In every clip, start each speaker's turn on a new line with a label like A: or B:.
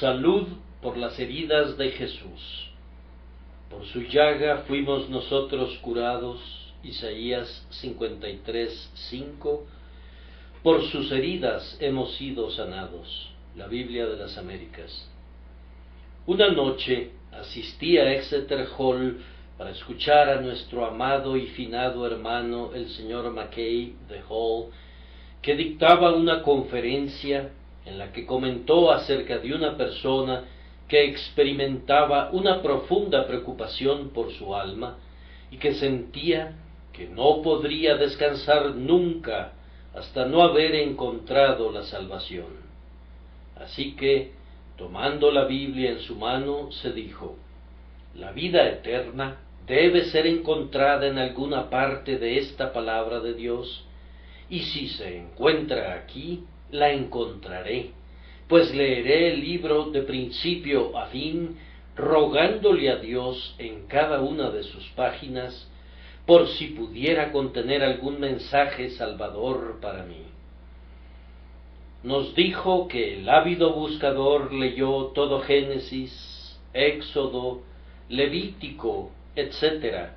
A: Salud por las heridas de Jesús. Por su llaga fuimos nosotros curados. Isaías 53:5. Por sus heridas hemos sido sanados. La Biblia de las Américas. Una noche asistí a Exeter Hall para escuchar a nuestro amado y finado hermano, el señor Mackay de Hall, que dictaba una conferencia en la que comentó acerca de una persona que experimentaba una profunda preocupación por su alma y que sentía que no podría descansar nunca hasta no haber encontrado la salvación. Así que, tomando la Biblia en su mano, se dijo: la vida eterna debe ser encontrada en alguna parte de esta palabra de Dios, y si se encuentra aquí, la encontraré, pues leeré el libro de principio a fin, rogándole a Dios en cada una de sus páginas, por si pudiera contener algún mensaje salvador para mí. Nos dijo que el ávido buscador leyó todo Génesis, Éxodo, Levítico, etc.,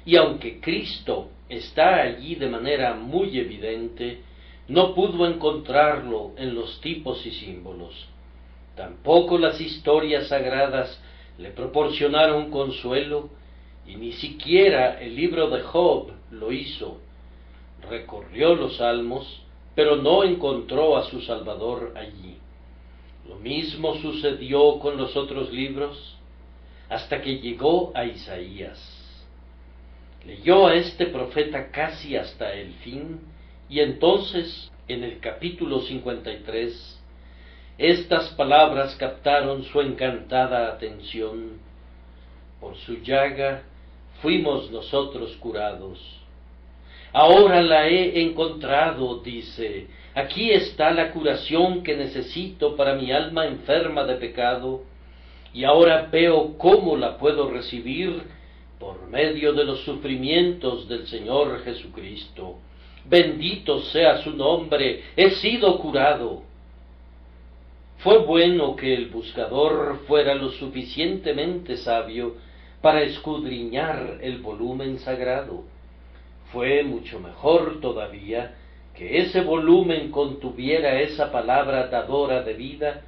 A: y aunque Cristo está allí de manera muy evidente, no pudo encontrarlo en los tipos y símbolos. Tampoco las historias sagradas le proporcionaron consuelo, y ni siquiera el libro de Job lo hizo. Recorrió los salmos, pero no encontró a su Salvador allí. Lo mismo sucedió con los otros libros, hasta que llegó a Isaías. Leyó a este profeta casi hasta el fin, y entonces, en el capítulo 53, estas palabras captaron su encantada atención: por su llaga fuimos nosotros curados. Ahora la he encontrado, dice, aquí está la curación que necesito para mi alma enferma de pecado, y ahora veo cómo la puedo recibir por medio de los sufrimientos del Señor Jesucristo. Bendito sea su nombre, he sido curado. Fue bueno que el buscador fuera lo suficientemente sabio para escudriñar el volumen sagrado. Fue mucho mejor todavía que ese volumen contuviera esa palabra dadora de vida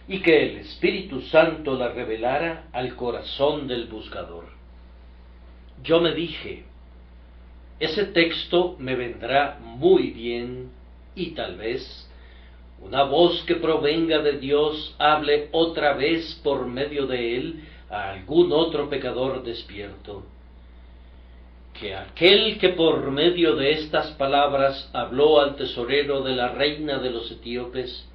A: y que el Espíritu Santo la revelara al corazón del buscador. Yo me dije: ese texto me vendrá muy bien, y tal vez una voz que provenga de Dios hable otra vez por medio de él a algún otro pecador despierto. Que aquel que por medio de estas palabras habló al tesorero de la reina de los etíopes,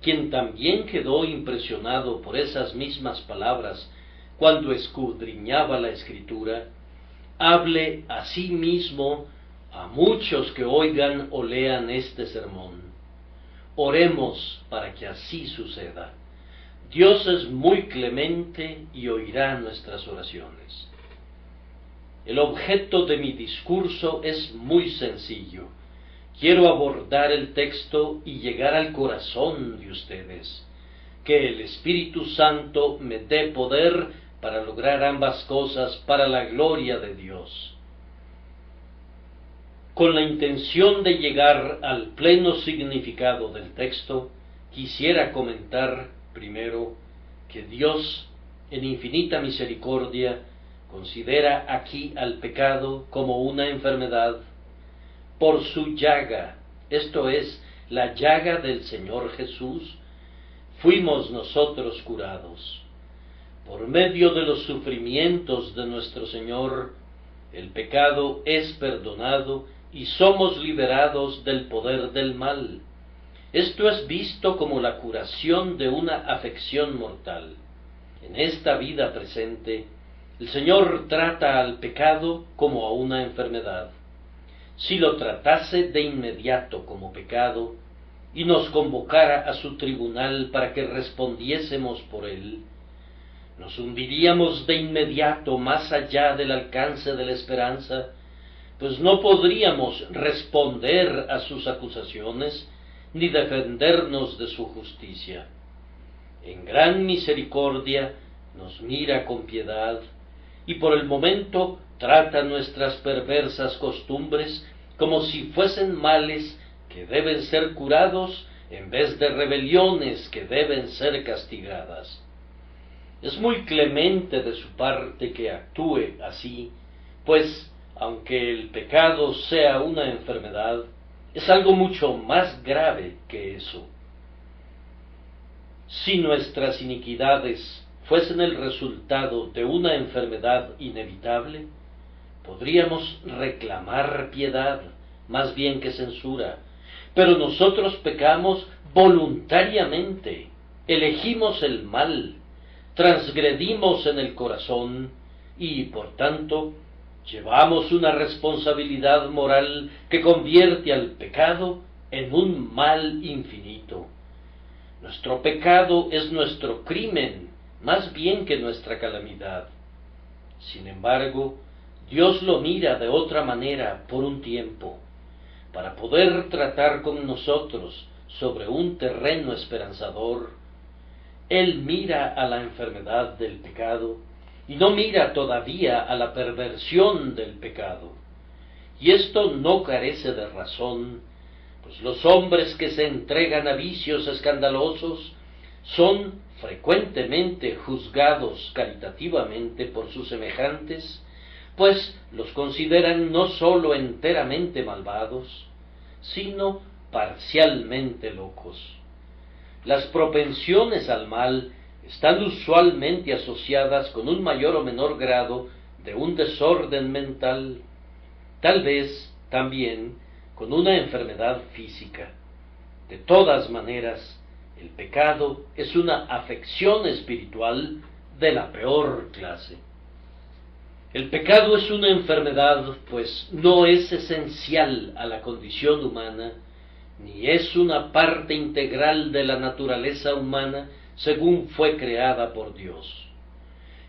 A: quien también quedó impresionado por esas mismas palabras cuando escudriñaba la Escritura, hable a sí mismo a muchos que oigan o lean este sermón. Oremos para que así suceda. Dios es muy clemente y oirá nuestras oraciones. El objeto de mi discurso es muy sencillo. Quiero abordar el texto y llegar al corazón de ustedes. Que el Espíritu Santo me dé poder para lograr ambas cosas para la gloria de Dios. Con la intención de llegar al pleno significado del texto, quisiera comentar primero que Dios, en infinita misericordia, considera aquí al pecado como una enfermedad. Por su llaga, esto es, la llaga del Señor Jesús, fuimos nosotros curados. Por medio de los sufrimientos de nuestro Señor, el pecado es perdonado y somos liberados del poder del mal. Esto es visto como la curación de una afección mortal. En esta vida presente, el Señor trata al pecado como a una enfermedad. Si lo tratase de inmediato como pecado y nos convocara a su tribunal para que respondiésemos por él, nos hundiríamos de inmediato más allá del alcance de la esperanza, pues no podríamos responder a sus acusaciones ni defendernos de su justicia. en gran misericordia, nos mira con piedad, y por el momento trata nuestras perversas costumbres como si fuesen males que deben ser curados en vez de rebeliones que deben ser castigadas. Es muy clemente de su parte que actúe así, pues, aunque el pecado sea una enfermedad, es algo mucho más grave que eso. Si nuestras iniquidades fuesen el resultado de una enfermedad inevitable, podríamos reclamar piedad más bien que censura, pero nosotros pecamos voluntariamente, elegimos el mal, transgredimos en el corazón y, por tanto, llevamos una responsabilidad moral que convierte al pecado en un mal infinito. Nuestro pecado es nuestro crimen, más bien que nuestra calamidad. Sin embargo, Dios lo mira de otra manera por un tiempo, para poder tratar con nosotros sobre un terreno esperanzador. Él mira a la enfermedad del pecado y no mira todavía a la perversión del pecado. Y esto no carece de razón, pues los hombres que se entregan a vicios escandalosos son frecuentemente juzgados caritativamente por sus semejantes, pues los consideran no sólo enteramente malvados, sino parcialmente locos. Las propensiones al mal están usualmente asociadas con un mayor o menor grado de un desorden mental, tal vez también con una enfermedad física. De todas maneras, el pecado es una afección espiritual de la peor clase. El pecado es una enfermedad, pues no es esencial a la condición humana, ni es una parte integral de la naturaleza humana según fue creada por Dios.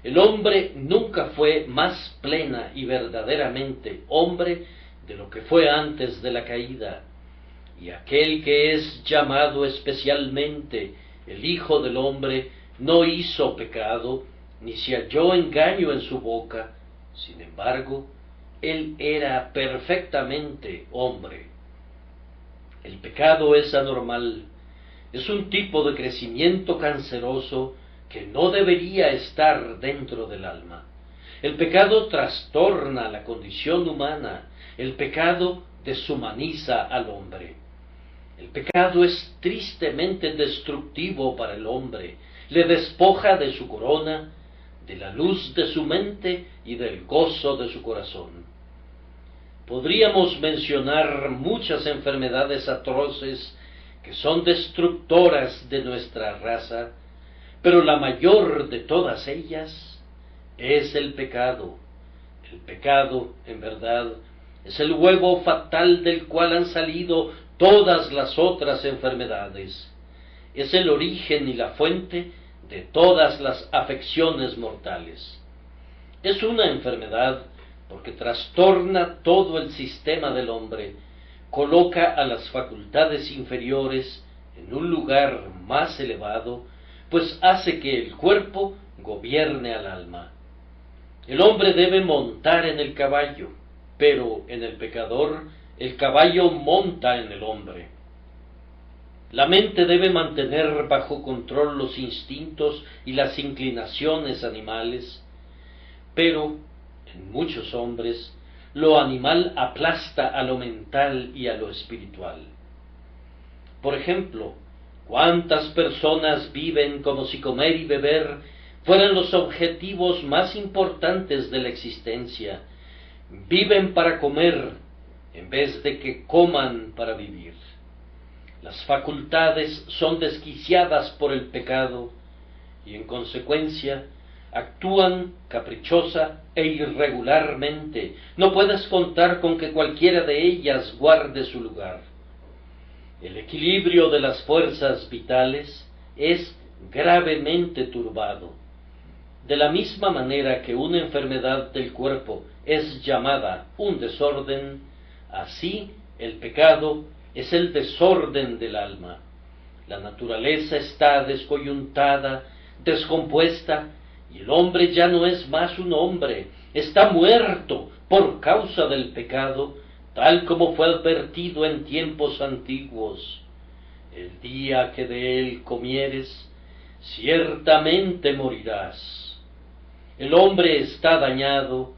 A: El hombre nunca fue más plena y verdaderamente hombre de lo que fue antes de la caída, y aquel que es llamado especialmente el Hijo del Hombre no hizo pecado, ni se halló engaño en su boca. Sin embargo, él era perfectamente hombre. El pecado es anormal, es un tipo de crecimiento canceroso que no debería estar dentro del alma. El pecado trastorna la condición humana, el pecado deshumaniza al hombre. El pecado es tristemente destructivo para el hombre, le despoja de su corona, de la luz de su mente y del gozo de su corazón. Podríamos mencionar muchas enfermedades atroces que son destructoras de nuestra raza, pero la mayor de todas ellas es el pecado. El pecado, en verdad, es el huevo fatal del cual han salido todas las otras enfermedades. Es el origen y la fuente de todas las afecciones mortales. Es una enfermedad porque trastorna todo el sistema del hombre, coloca a las facultades inferiores en un lugar más elevado, pues hace que el cuerpo gobierne al alma. El hombre debe montar en el caballo, pero en el pecador el caballo monta en el hombre. La mente debe mantener bajo control los instintos y las inclinaciones animales, pero en muchos hombres lo animal aplasta a lo mental y a lo espiritual. Por ejemplo, ¿cuántas personas viven como si comer y beber fueran los objetivos más importantes de la existencia? Viven para comer en vez de que coman para vivir. Las facultades son desquiciadas por el pecado y en consecuencia actúan caprichosa e irregularmente. No puedes contar con que cualquiera de ellas guarde su lugar. El equilibrio de las fuerzas vitales es gravemente turbado. De la misma manera que una enfermedad del cuerpo es llamada un desorden, así el pecado es el desorden del alma. La naturaleza está descoyuntada, descompuesta, y el hombre ya no es más un hombre, está muerto por causa del pecado, tal como fue advertido en tiempos antiguos. El día que de él comieres, ciertamente morirás. El hombre está dañado,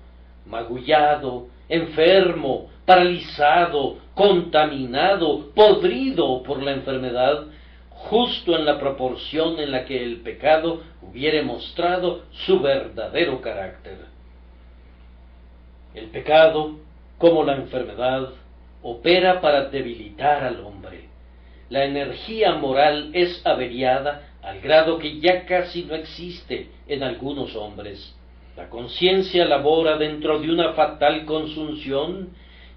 A: magullado, enfermo, paralizado, contaminado, podrido por la enfermedad, justo en la proporción en la que el pecado hubiere mostrado su verdadero carácter. El pecado, como la enfermedad, opera para debilitar al hombre. La energía moral es averiada al grado que ya casi no existe en algunos hombres. La conciencia labora dentro de una fatal consunción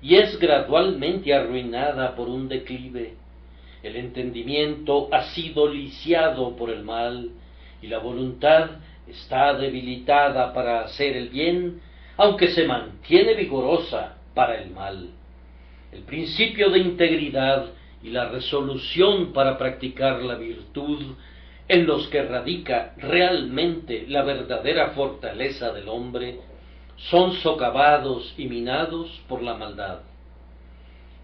A: y es gradualmente arruinada por un declive. El entendimiento ha sido lisiado por el mal y la voluntad está debilitada para hacer el bien, aunque se mantiene vigorosa para el mal. El principio de integridad y la resolución para practicar la virtud, en los que radica realmente la verdadera fortaleza del hombre, son socavados y minados por la maldad.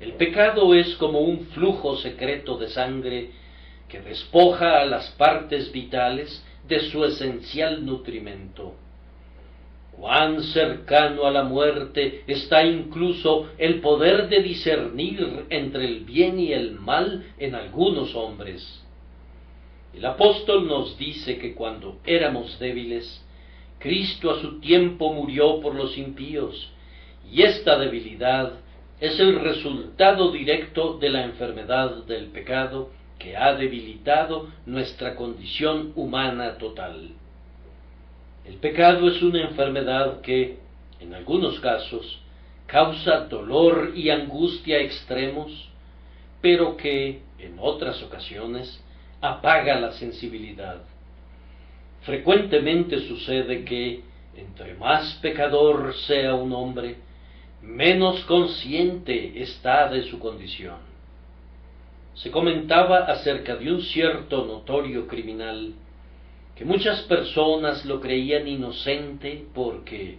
A: El pecado es como un flujo secreto de sangre que despoja a las partes vitales de su esencial nutrimento. Cuán cercano a la muerte está incluso el poder de discernir entre el bien y el mal en algunos hombres. El apóstol nos dice que cuando éramos débiles, Cristo a su tiempo murió por los impíos, y esta debilidad es el resultado directo de la enfermedad del pecado que ha debilitado nuestra condición humana total. El pecado es una enfermedad que, en algunos casos, causa dolor y angustia extremos, pero que, en otras ocasiones, apaga la sensibilidad. Frecuentemente sucede que, entre más pecador sea un hombre, menos consciente está de su condición. Se comentaba acerca de un cierto notorio criminal, que muchas personas lo creían inocente porque,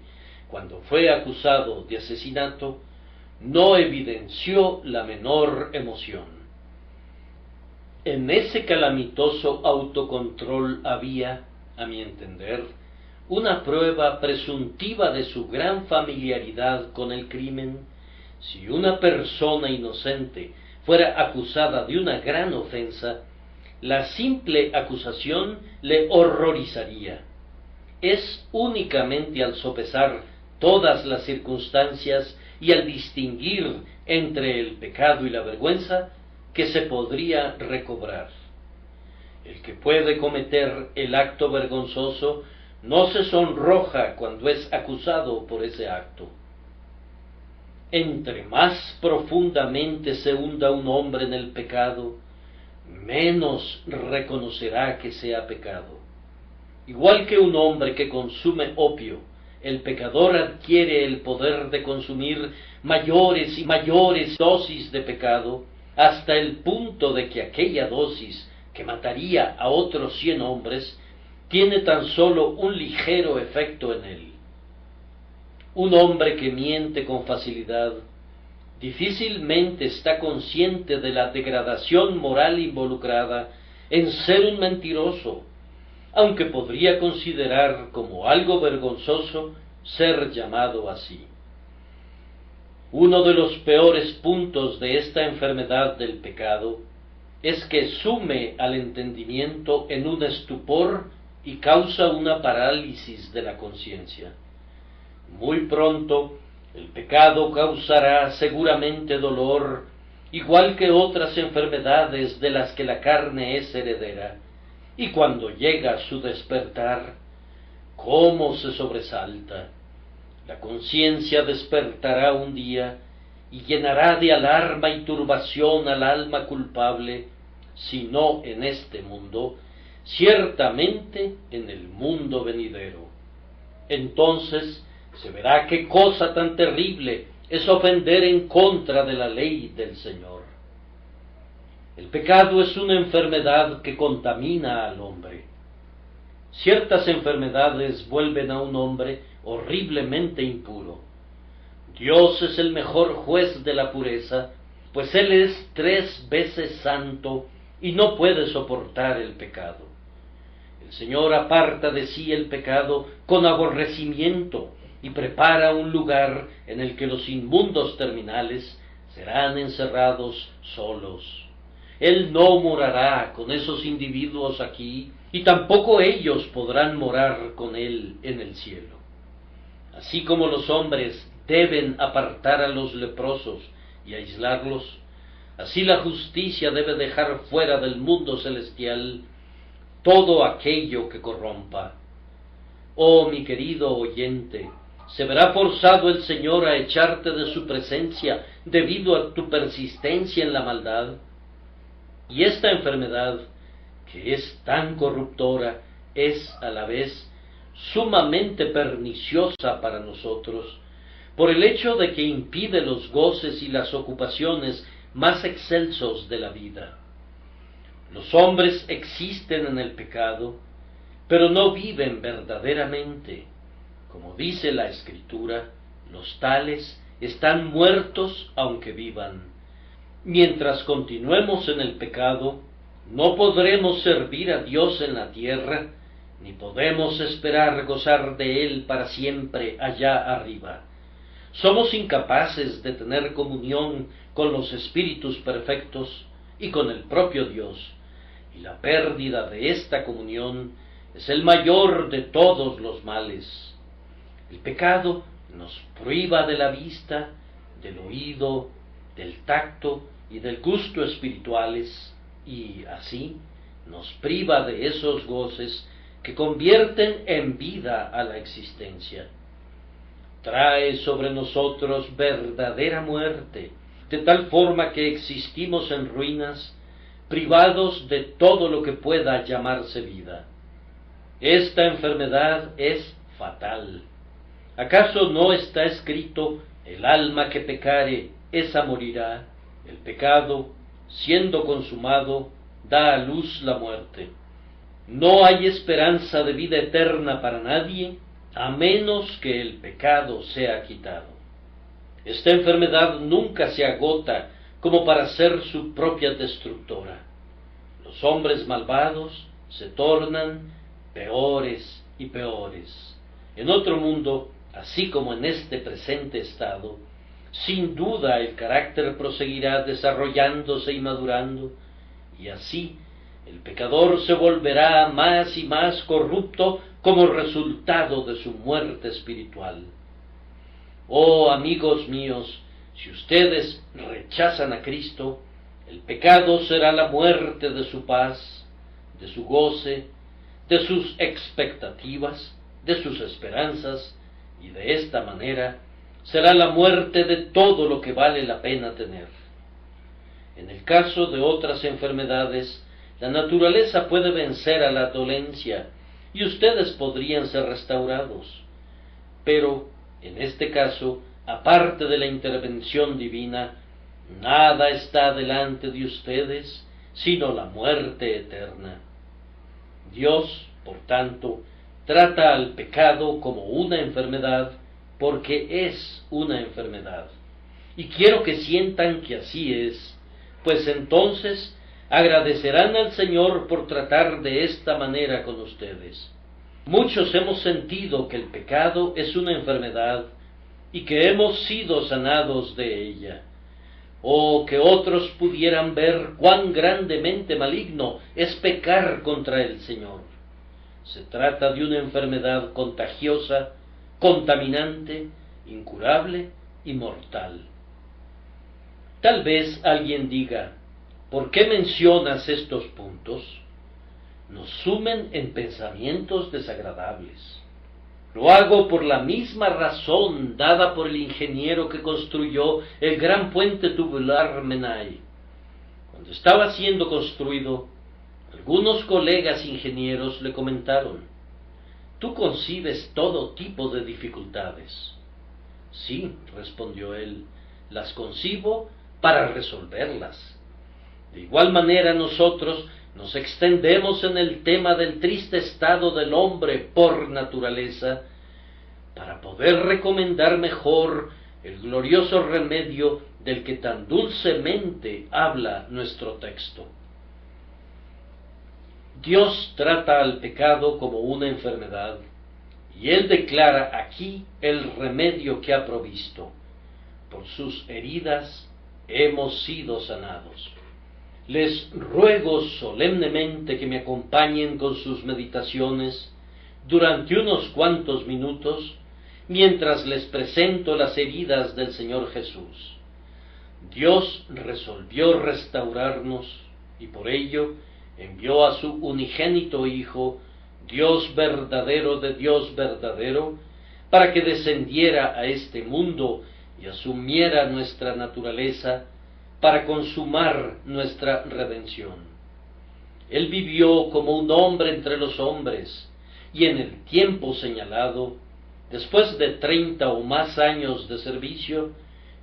A: cuando fue acusado de asesinato, no evidenció la menor emoción. En ese calamitoso autocontrol había, a mi entender, una prueba presuntiva de su gran familiaridad con el crimen. Si una persona inocente fuera acusada de una gran ofensa, la simple acusación le horrorizaría. Es únicamente al sopesar todas las circunstancias y al distinguir entre el pecado y la vergüenza que se podría recobrar. El que puede cometer el acto vergonzoso no se sonroja cuando es acusado por ese acto. Entre más profundamente se hunda un hombre en el pecado, menos reconocerá que sea pecado. Igual que un hombre que consume opio, el pecador adquiere el poder de consumir mayores y mayores dosis de pecado, hasta el punto de que aquella dosis que mataría a otros 100 hombres tiene tan solo un ligero efecto en él. Un hombre que miente con facilidad difícilmente está consciente de la degradación moral involucrada en ser un mentiroso, aunque podría considerar como algo vergonzoso ser llamado así. Uno de los peores puntos de esta enfermedad del pecado es que sume al entendimiento en un estupor y causa una parálisis de la conciencia. Muy pronto, el pecado causará seguramente dolor, igual que otras enfermedades de las que la carne es heredera, y cuando llega su despertar, ¿cómo se sobresalta? La conciencia despertará un día y llenará de alarma y turbación al alma culpable, si no en este mundo, ciertamente en el mundo venidero. Entonces se verá qué cosa tan terrible es ofender en contra de la ley del Señor. El pecado es una enfermedad que contamina al hombre. Ciertas enfermedades vuelven a un hombre horriblemente impuro. Dios es el mejor juez de la pureza, pues Él es 3 veces santo y no puede soportar el pecado. El Señor aparta de sí el pecado con aborrecimiento y prepara un lugar en el que los inmundos terminales serán encerrados solos. Él no morará con esos individuos aquí, y tampoco ellos podrán morar con Él en el cielo. Así como los hombres deben apartar a los leprosos y aislarlos, así la justicia debe dejar fuera del mundo celestial todo aquello que corrompa. Oh, mi querido oyente, ¿se verá forzado el Señor a echarte de su presencia debido a tu persistencia en la maldad? Y esta enfermedad, que es tan corruptora, es a la vez sumamente perniciosa para nosotros, por el hecho de que impide los goces y las ocupaciones más excelsos de la vida. Los hombres existen en el pecado, pero no viven verdaderamente. Como dice la Escritura, los tales están muertos aunque vivan. Mientras continuemos en el pecado, no podremos servir a Dios en la tierra, ni podemos esperar gozar de Él para siempre allá arriba. Somos incapaces de tener comunión con los espíritus perfectos y con el propio Dios, y la pérdida de esta comunión es el mayor de todos los males. El pecado nos priva de la vista, del oído, del tacto y del gusto espirituales, y así nos priva de esos goces que convierten en vida a la existencia. Trae sobre nosotros verdadera muerte, de tal forma que existimos en ruinas, privados de todo lo que pueda llamarse vida. Esta enfermedad es fatal. ¿Acaso no está escrito: el alma que pecare, esa morirá? El pecado, siendo consumado, da a luz la muerte. No hay esperanza de vida eterna para nadie, a menos que el pecado sea quitado. Esta enfermedad nunca se agota como para ser su propia destructora. Los hombres malvados se tornan peores y peores. En otro mundo, así como en este presente estado, sin duda el carácter proseguirá desarrollándose y madurando, y así el pecador se volverá más y más corrupto como resultado de su muerte espiritual. Oh, amigos míos, si ustedes rechazan a Cristo, el pecado será la muerte de su paz, de su goce, de sus expectativas, de sus esperanzas, y de esta manera será la muerte de todo lo que vale la pena tener. En el caso de otras enfermedades, la naturaleza puede vencer a la dolencia y ustedes podrían ser restaurados. Pero, en este caso, aparte de la intervención divina, nada está delante de ustedes sino la muerte eterna. Dios, por tanto, trata al pecado como una enfermedad, porque es una enfermedad. Y quiero que sientan que así es, pues entonces agradecerán al Señor por tratar de esta manera con ustedes. Muchos hemos sentido que el pecado es una enfermedad y que hemos sido sanados de ella. O que otros pudieran ver cuán grandemente maligno es pecar contra el Señor. Se trata de una enfermedad contagiosa, contaminante, incurable y mortal. Tal vez alguien diga: ¿por qué mencionas estos puntos? Nos sumen en pensamientos desagradables. Lo hago por la misma razón dada por el ingeniero que construyó el gran puente tubular Menai. Cuando estaba siendo construido, algunos colegas ingenieros le comentaron: «Tú concibes todo tipo de dificultades». «Sí», respondió él, «las concibo para resolverlas». De igual manera nosotros nos extendemos en el tema del triste estado del hombre por naturaleza, para poder recomendar mejor el glorioso remedio del que tan dulcemente habla nuestro texto. Dios trata al pecado como una enfermedad, y Él declara aquí el remedio que ha provisto. Por sus heridas hemos sido sanados. Les ruego solemnemente que me acompañen con sus meditaciones durante unos cuantos minutos, mientras les presento las heridas del Señor Jesús. Dios resolvió restaurarnos y por ello envió a su unigénito Hijo, Dios verdadero de Dios verdadero, para que descendiera a este mundo y asumiera nuestra naturaleza para consumar nuestra redención. Él vivió como un hombre entre los hombres y en el tiempo señalado, después de 30 o más años de servicio,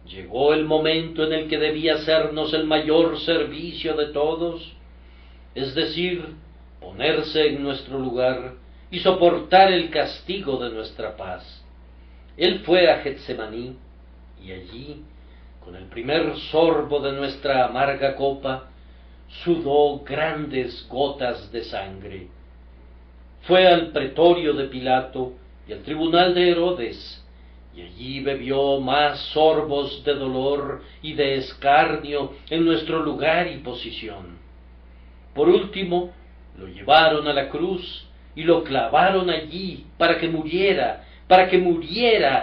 A: llegó el momento en el que debía hacernos el mayor servicio de todos, es decir, ponerse en nuestro lugar y soportar el castigo de nuestra paz. Él fue a Getsemaní y allí, con el primer sorbo de nuestra amarga copa, sudó grandes gotas de sangre. Fue al pretorio de Pilato y al tribunal de Herodes, y allí bebió más sorbos de dolor y de escarnio en nuestro lugar y posición. Por último, lo llevaron a la cruz y lo clavaron allí para que muriera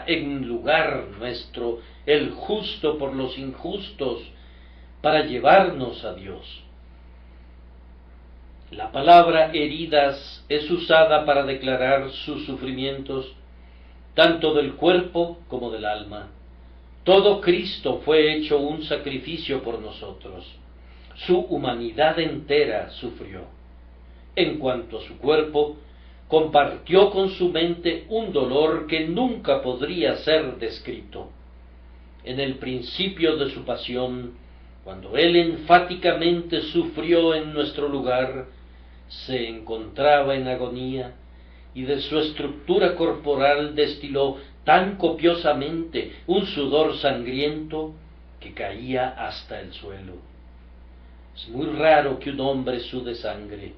A: en lugar nuestro, el justo por los injustos, para llevarnos a Dios. La palabra heridas es usada para declarar sus sufrimientos, tanto del cuerpo como del alma. Todo Cristo fue hecho un sacrificio por nosotros. Su humanidad entera sufrió. En cuanto a su cuerpo, compartió con su mente un dolor que nunca podría ser descrito. En el principio de su pasión, cuando Él enfáticamente sufrió en nuestro lugar, se encontraba en agonía, y de su estructura corporal destiló tan copiosamente un sudor sangriento que caía hasta el suelo. Es muy raro que un hombre sude sangre.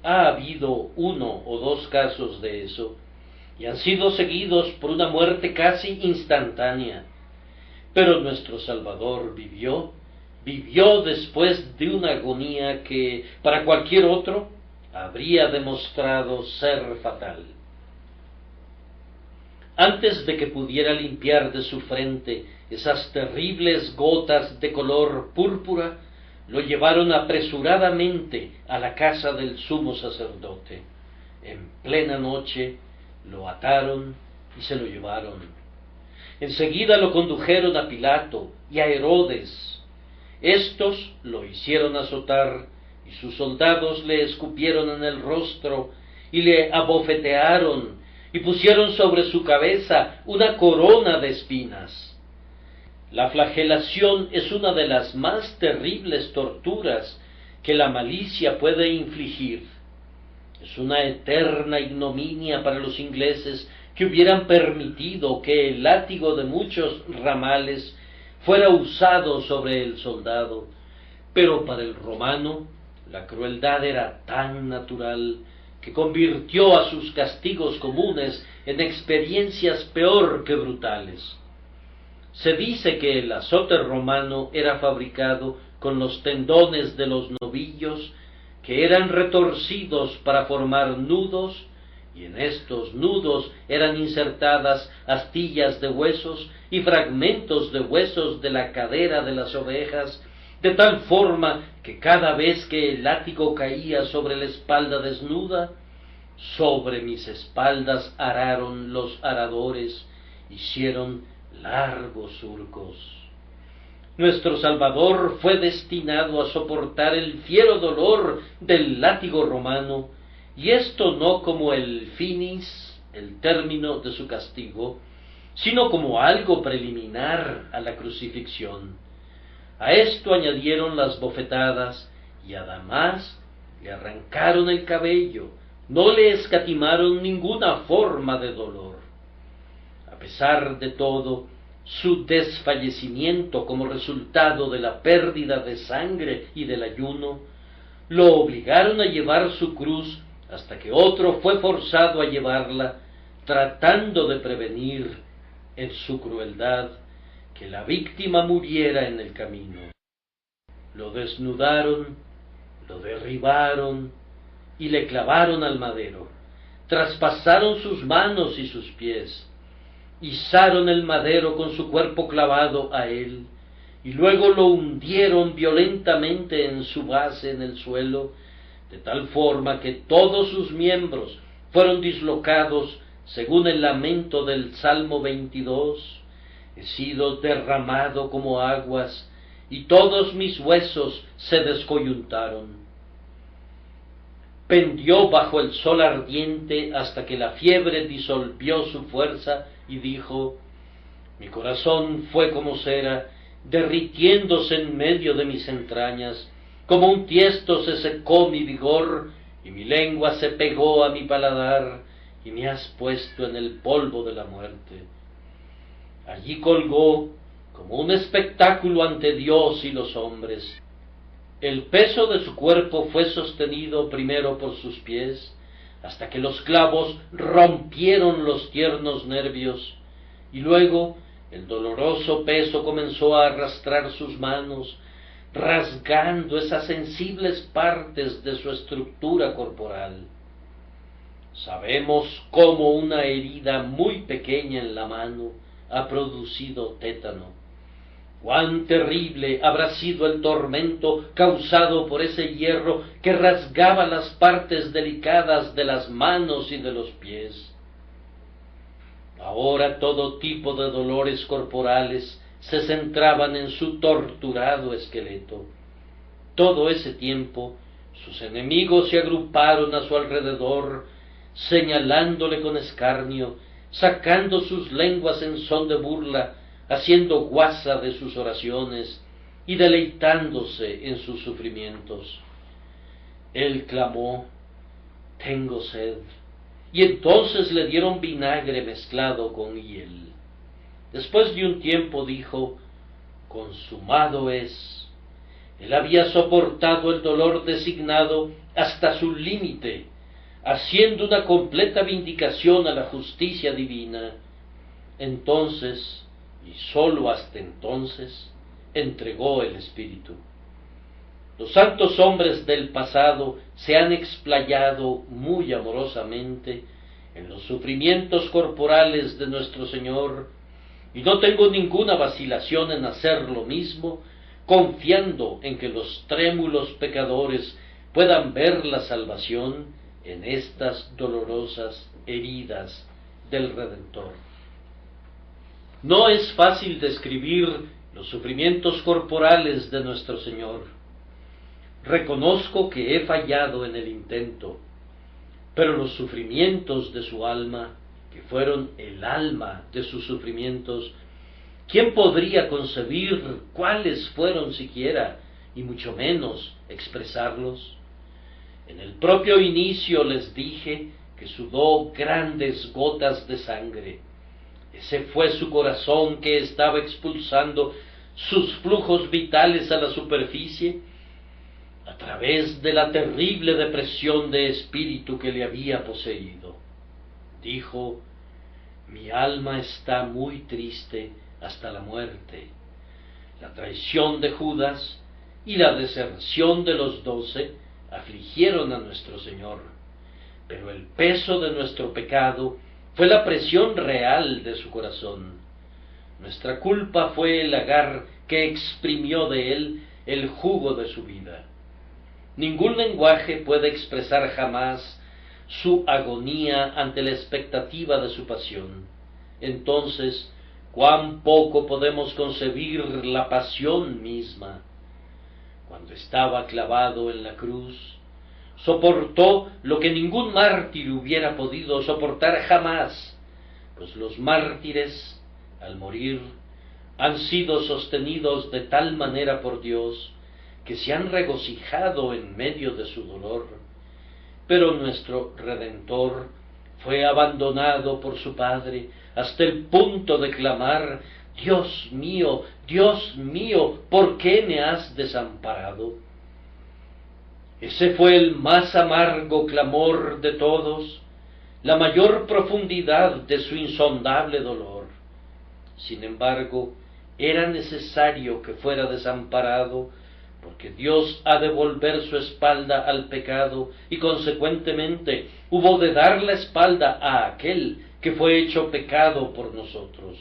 A: Ha habido 1 o 2 casos de eso, y han sido seguidos por una muerte casi instantánea. Pero nuestro Salvador vivió después de una agonía que, para cualquier otro, habría demostrado ser fatal. Antes de que pudiera limpiar de su frente esas terribles gotas de color púrpura, lo llevaron apresuradamente a la casa del sumo sacerdote. En plena noche lo ataron y se lo llevaron. Enseguida lo condujeron a Pilato y a Herodes. Estos lo hicieron azotar, y sus soldados le escupieron en el rostro y le abofetearon y pusieron sobre su cabeza una corona de espinas. La flagelación es una de las más terribles torturas que la malicia puede infligir. Es una eterna ignominia para los ingleses que hubieran permitido que el látigo de muchos ramales fuera usado sobre el soldado, pero para el romano la crueldad era tan natural que convirtió a sus castigos comunes en experiencias peor que brutales. Se dice que el azote romano era fabricado con los tendones de los novillos, que eran retorcidos para formar nudos, y en estos nudos eran insertadas astillas de huesos y fragmentos de huesos de la cadera de las ovejas, de tal forma que cada vez que el látigo caía sobre la espalda desnuda, sobre mis espaldas araron los aradores, hicieron largos surcos. Nuestro Salvador fue destinado a soportar el fiero dolor del látigo romano, y esto no como el finis, el término de su castigo, sino como algo preliminar a la crucifixión. A esto añadieron las bofetadas, y además le arrancaron el cabello, no le escatimaron ninguna forma de dolor. A pesar de todo, su desfallecimiento como resultado de la pérdida de sangre y del ayuno, lo obligaron a llevar su cruz hasta que otro fue forzado a llevarla, tratando de prevenir, en su crueldad, que la víctima muriera en el camino. Lo desnudaron, lo derribaron y le clavaron al madero, traspasaron sus manos y sus pies, izaron el madero con su cuerpo clavado a él, y luego lo hundieron violentamente en su base en el suelo, de tal forma que todos sus miembros fueron dislocados, según el lamento del Salmo 22, he sido derramado como aguas, y todos mis huesos se descoyuntaron. Pendió bajo el sol ardiente hasta que la fiebre disolvió su fuerza, y dijo: mi corazón fue como cera, derritiéndose en medio de mis entrañas, como un tiesto se secó mi vigor, y mi lengua se pegó a mi paladar, y me has puesto en el polvo de la muerte. Allí colgó, como un espectáculo ante Dios y los hombres. El peso de su cuerpo fue sostenido primero por sus pies, hasta que los clavos rompieron los tiernos nervios, y luego el doloroso peso comenzó a arrastrar sus manos, rasgando esas sensibles partes de su estructura corporal. Sabemos cómo una herida muy pequeña en la mano ha producido tétano. Cuán terrible habrá sido el tormento causado por ese hierro que rasgaba las partes delicadas de las manos y de los pies. Ahora todo tipo de dolores corporales se centraban en su torturado esqueleto. Todo ese tiempo sus enemigos se agruparon a su alrededor, señalándole con escarnio, sacando sus lenguas en son de burla, haciendo guasa de sus oraciones y deleitándose en sus sufrimientos. Él clamó: tengo sed, y entonces le dieron vinagre mezclado con hiel. Después de un tiempo dijo: consumado es. Él había soportado el dolor designado hasta su límite, haciendo una completa vindicación a la justicia divina. Entonces, y sólo hasta entonces, entregó el Espíritu. Los santos hombres del pasado se han explayado muy amorosamente en los sufrimientos corporales de nuestro Señor, y no tengo ninguna vacilación en hacer lo mismo, confiando en que los trémulos pecadores puedan ver la salvación en estas dolorosas heridas del Redentor. No es fácil describir los sufrimientos corporales de nuestro Señor. Reconozco que he fallado en el intento, pero los sufrimientos de su alma, que fueron el alma de sus sufrimientos, ¿quién podría concebir cuáles fueron siquiera, y mucho menos expresarlos? En el propio inicio les dije que sudó grandes gotas de sangre. Ese fue su corazón que estaba expulsando sus flujos vitales a la superficie a través de la terrible depresión de espíritu que le había poseído. Dijo: mi alma está muy triste hasta la muerte. La traición de Judas y la deserción de los 12 afligieron a nuestro Señor, pero el peso de nuestro pecado fue la presión real de su corazón. Nuestra culpa fue el lagar que exprimió de él el jugo de su vida. Ningún lenguaje puede expresar jamás su agonía ante la expectativa de su pasión. Entonces, cuán poco podemos concebir la pasión misma. Cuando estaba clavado en la cruz, soportó lo que ningún mártir hubiera podido soportar jamás, pues los mártires, al morir, han sido sostenidos de tal manera por Dios que se han regocijado en medio de su dolor. Pero nuestro Redentor fue abandonado por su Padre hasta el punto de clamar: Dios mío, ¿por qué me has desamparado? Ese fue el más amargo clamor de todos, la mayor profundidad de su insondable dolor. Sin embargo, era necesario que fuera desamparado, porque Dios ha de volver su espalda al pecado, y consecuentemente hubo de dar la espalda a aquel que fue hecho pecado por nosotros.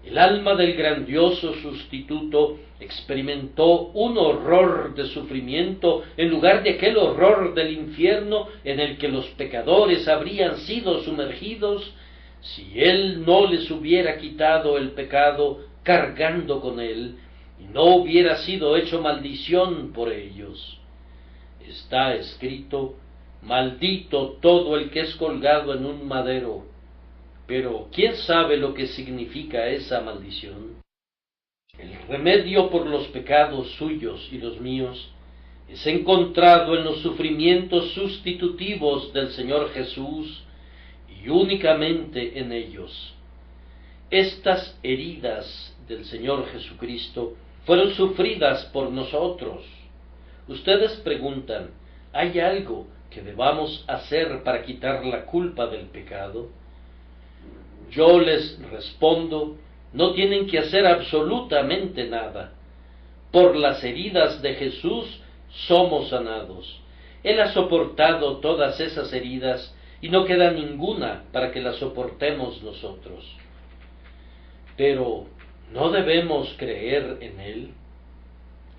A: El alma del grandioso sustituto experimentó un horror de sufrimiento en lugar de aquel horror del infierno en el que los pecadores habrían sido sumergidos si Él no les hubiera quitado el pecado cargando con él y no hubiera sido hecho maldición por ellos. Está escrito: maldito todo el que es colgado en un madero. Pero ¿quién sabe lo que significa esa maldición? El remedio por los pecados suyos y los míos es encontrado en los sufrimientos sustitutivos del Señor Jesús y únicamente en ellos. Estas heridas del Señor Jesucristo fueron sufridas por nosotros. Ustedes preguntan: ¿hay algo que debamos hacer para quitar la culpa del pecado? Yo les respondo: no tienen que hacer absolutamente nada. Por las heridas de Jesús somos sanados. Él ha soportado todas esas heridas y no queda ninguna para que las soportemos nosotros. Pero, ¿no debemos creer en Él?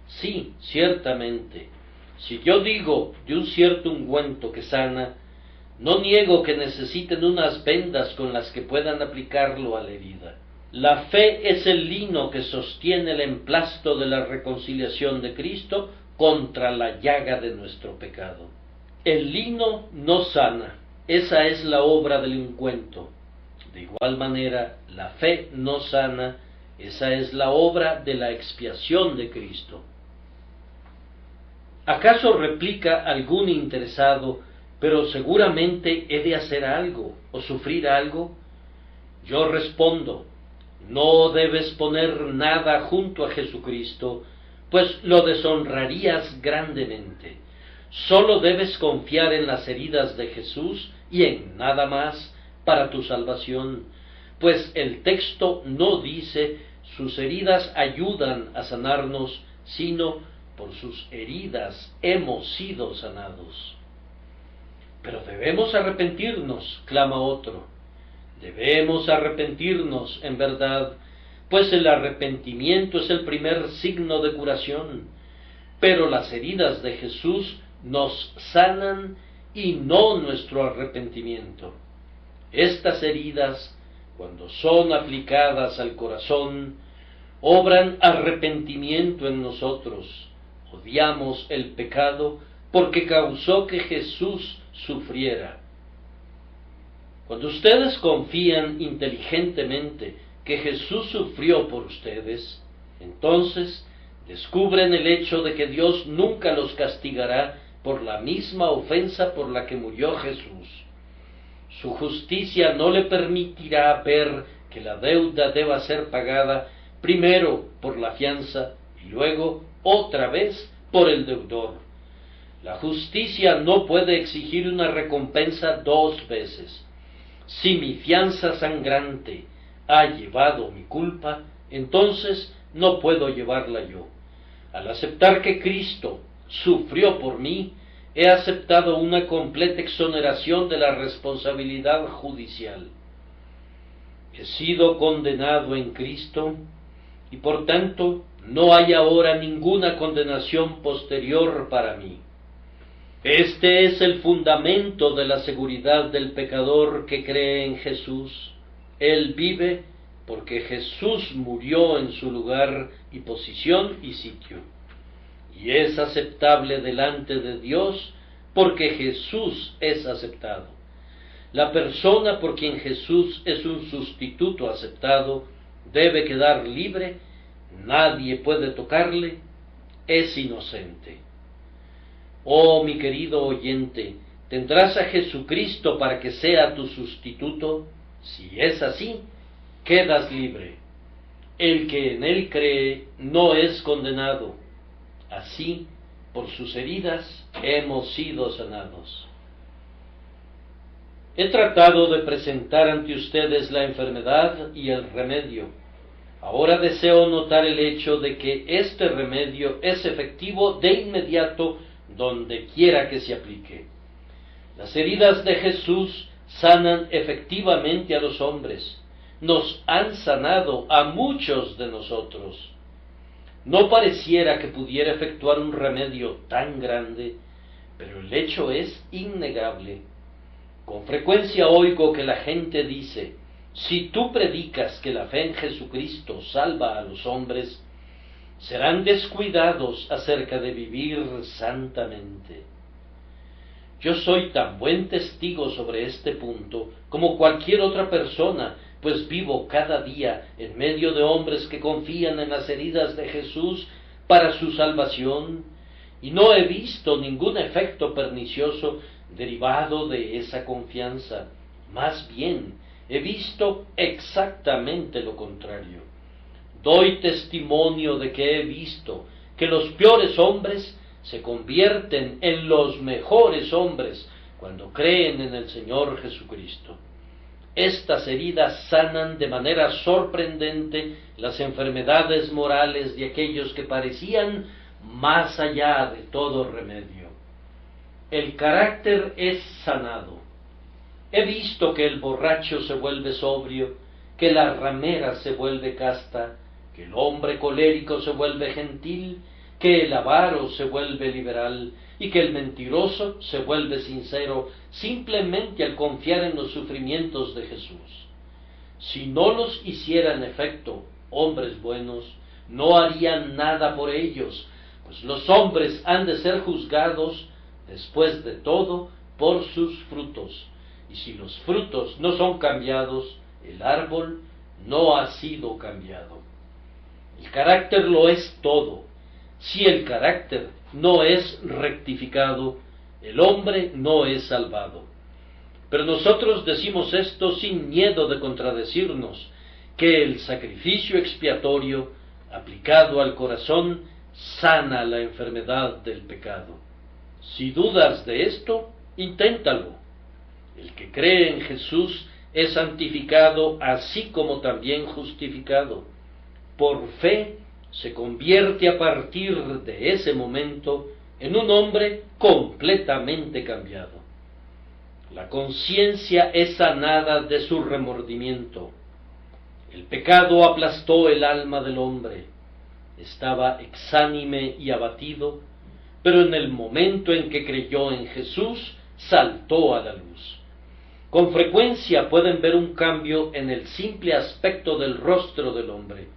A: Sí, ciertamente. Si yo digo de un cierto ungüento que sana, no niego que necesiten unas vendas con las que puedan aplicarlo a la herida. La fe es el lino que sostiene el emplasto de la reconciliación de Cristo contra la llaga de nuestro pecado. El lino no sana, esa es la obra del ungüento. De igual manera, la fe no sana, esa es la obra de la expiación de Cristo. ¿Acaso replica algún interesado: pero seguramente he de hacer algo o sufrir algo? Yo respondo: no debes poner nada junto a Jesucristo, pues lo deshonrarías grandemente. Solo debes confiar en las heridas de Jesús y en nada más para tu salvación, pues el texto no dice: sus heridas ayudan a sanarnos, sino: por sus heridas hemos sido sanados. Pero debemos arrepentirnos, clama otro. Debemos arrepentirnos, en verdad, pues el arrepentimiento es el primer signo de curación. Pero las heridas de Jesús nos sanan y no nuestro arrepentimiento. Estas heridas, cuando son aplicadas al corazón, obran arrepentimiento en nosotros. Odiamos el pecado porque causó que Jesús sufriera. Cuando ustedes confían inteligentemente que Jesús sufrió por ustedes, entonces descubren el hecho de que Dios nunca los castigará por la misma ofensa por la que murió Jesús. Su justicia no le permitirá ver que la deuda deba ser pagada primero por la fianza y luego otra vez por el deudor. La justicia no puede exigir una recompensa dos veces. Si mi fianza sangrante ha llevado mi culpa, entonces no puedo llevarla yo. Al aceptar que Cristo sufrió por mí, he aceptado una completa exoneración de la responsabilidad judicial. He sido condenado en Cristo y por tanto no hay ahora ninguna condenación posterior para mí. Este es el fundamento de la seguridad del pecador que cree en Jesús. Él vive porque Jesús murió en su lugar y posición y sitio. Y es aceptable delante de Dios porque Jesús es aceptado. La persona por quien Jesús es un sustituto aceptado debe quedar libre, nadie puede tocarle, es inocente. Oh, mi querido oyente, ¿tendrás a Jesucristo para que sea tu sustituto? Si es así, quedas libre. El que en él cree no es condenado. Así, por sus heridas hemos sido sanados. He tratado de presentar ante ustedes la enfermedad y el remedio. Ahora deseo notar el hecho de que este remedio es efectivo de inmediato donde quiera que se aplique. Las heridas de Jesús sanan efectivamente a los hombres. Nos han sanado a muchos de nosotros. No pareciera que pudiera efectuar un remedio tan grande, pero el hecho es innegable. Con frecuencia oigo que la gente dice: si tú predicas que la fe en Jesucristo salva a los hombres, serán descuidados acerca de vivir santamente. Yo soy tan buen testigo sobre este punto como cualquier otra persona, pues vivo cada día en medio de hombres que confían en las heridas de Jesús para su salvación, y no he visto ningún efecto pernicioso derivado de esa confianza. Más bien, he visto exactamente lo contrario. Doy testimonio de que he visto que los peores hombres se convierten en los mejores hombres cuando creen en el Señor Jesucristo. Estas heridas sanan de manera sorprendente las enfermedades morales de aquellos que parecían más allá de todo remedio. El carácter es sanado. He visto que el borracho se vuelve sobrio, que la ramera se vuelve casta, que el hombre colérico se vuelve gentil, que el avaro se vuelve liberal y que el mentiroso se vuelve sincero simplemente al confiar en los sufrimientos de Jesús. Si no los hicieran efecto hombres buenos, no harían nada por ellos, pues los hombres han de ser juzgados, después de todo, por sus frutos. Y si los frutos no son cambiados, el árbol no ha sido cambiado. El carácter lo es todo. Si el carácter no es rectificado, el hombre no es salvado. Pero nosotros decimos esto sin miedo de contradecirnos, que el sacrificio expiatorio, aplicado al corazón, sana la enfermedad del pecado. Si dudas de esto, inténtalo. El que cree en Jesús es santificado así como también justificado. Por fe se convierte a partir de ese momento en un hombre completamente cambiado. La conciencia es sanada de su remordimiento. El pecado aplastó el alma del hombre. Estaba exánime y abatido, pero en el momento en que creyó en Jesús, saltó a la luz. Con frecuencia pueden ver un cambio en el simple aspecto del rostro del hombre.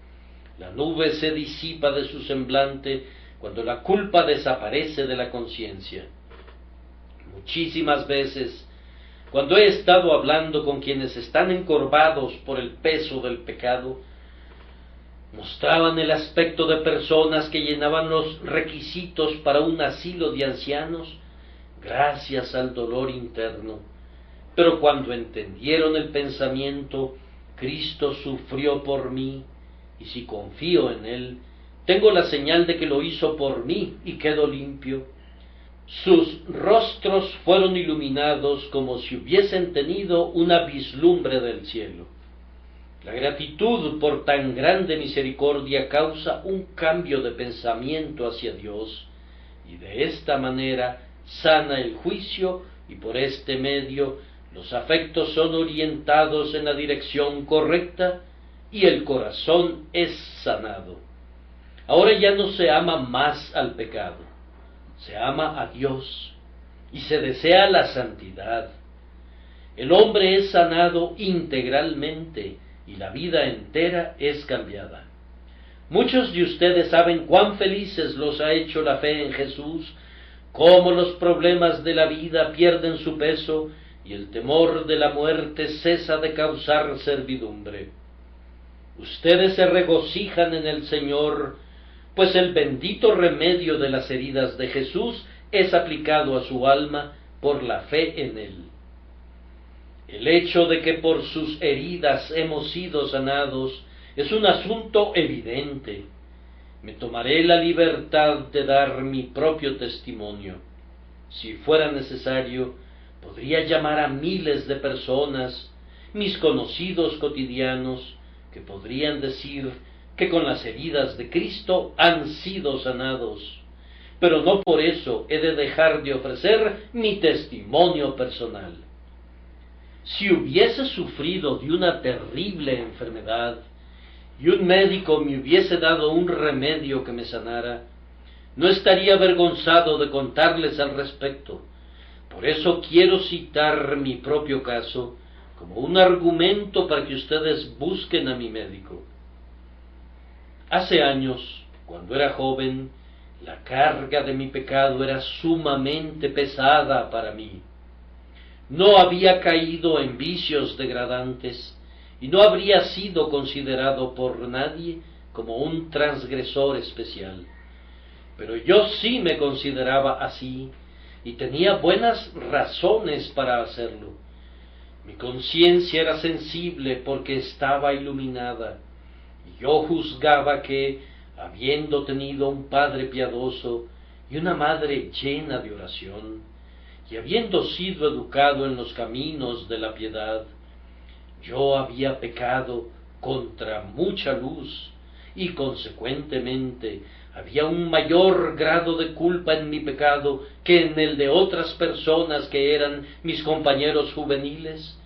A: La nube se disipa de su semblante cuando la culpa desaparece de la conciencia. Muchísimas veces, cuando he estado hablando con quienes están encorvados por el peso del pecado, mostraban el aspecto de personas que llenaban los requisitos para un asilo de ancianos gracias al dolor interno. Pero cuando entendieron el pensamiento, Cristo sufrió por mí, y si confío en Él, tengo la señal de que lo hizo por mí y quedo limpio. Sus rostros fueron iluminados como si hubiesen tenido una vislumbre del cielo. La gratitud por tan grande misericordia causa un cambio de pensamiento hacia Dios, y de esta manera sana el juicio, y por este medio los afectos son orientados en la dirección correcta, y el corazón es sanado. Ahora ya no se ama más al pecado, se ama a Dios, y se desea la santidad. El hombre es sanado integralmente, y la vida entera es cambiada. Muchos de ustedes saben cuán felices los ha hecho la fe en Jesús, cómo los problemas de la vida pierden su peso y el temor de la muerte cesa de causar servidumbre. Ustedes se regocijan en el Señor, pues el bendito remedio de las heridas de Jesús es aplicado a su alma por la fe en Él. El hecho de que por sus heridas hemos sido sanados es un asunto evidente. Me tomaré la libertad de dar mi propio testimonio. Si fuera necesario, podría llamar a miles de personas, mis conocidos cotidianos, que podrían decir que con las heridas de Cristo han sido sanados, pero no por eso he de dejar de ofrecer mi testimonio personal. Si hubiese sufrido de una terrible enfermedad y un médico me hubiese dado un remedio que me sanara, no estaría avergonzado de contarles al respecto. Por eso quiero citar mi propio caso como un argumento para que ustedes busquen a mi médico. Hace años, cuando era joven, la carga de mi pecado era sumamente pesada para mí. No había caído en vicios degradantes y no habría sido considerado por nadie como un transgresor especial. Pero yo sí me consideraba así y tenía buenas razones para hacerlo. Mi conciencia era sensible porque estaba iluminada, y yo juzgaba que, habiendo tenido un padre piadoso y una madre llena de oración, y habiendo sido educado en los caminos de la piedad, yo había pecado contra mucha luz, y consecuentemente había un mayor grado de culpa en mi pecado que en el de otras personas que eran mis compañeros juveniles,